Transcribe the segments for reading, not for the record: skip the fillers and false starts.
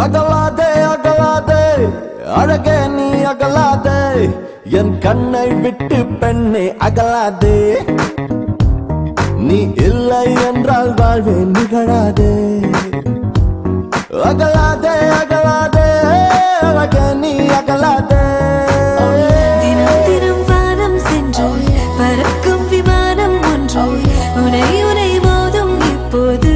அகலாதே அகலாதே அழகே நீ அகலாதே என் கண்ணை விட்டு பெண்ணே அகலாதே நீ இல்லை என்றால் வாழ்வே நிகழாதே அகலாதே அகலாதே அழகே நீ அகலாதே தினம் தினம் வானம் சென்று பறக்கும் விமானம் ஒன்று உனை உனை மோதும் இப்போது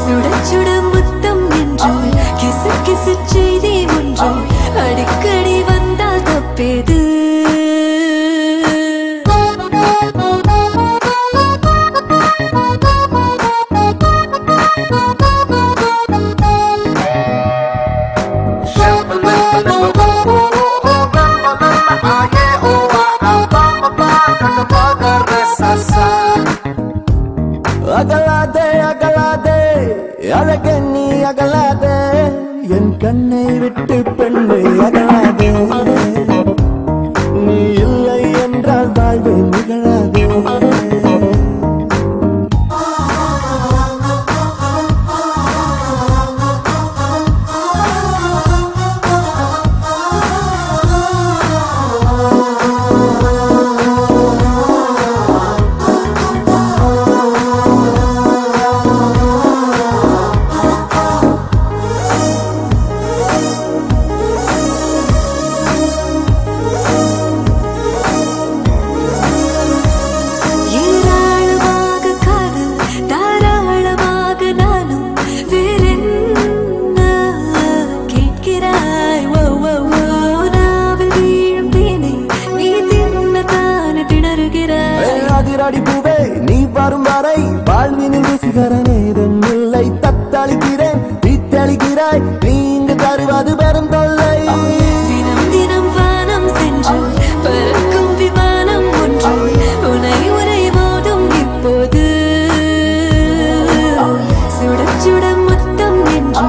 சுட சுட முத்தம் என்று கிசு கிசு செய்தி ஒன்று அடிக்கடி வந்தால் தப்பேது அகலாதே அகலாதே அழகே நீ அகலாதே என் கண்ணை விட்டு பெண்ணை அகலாதே நீ இல்லை என்றால் வாழ்வே நிகழாதே அதிரடி பூவே நீ வரும் வரை வாழ்வினில் ருசிகர நேரம் இல்லை தத்தளிக்கிறேன் தீத்தளிக்கிறாய் நீ இங்கு தருவது பெரும் தொல்லை தினம் தினம் வானம் சென்று பறக்கும் விமானம் ஒன்று உனை உனை மோதும் இப்போது சுட சுட முத்தம் என்று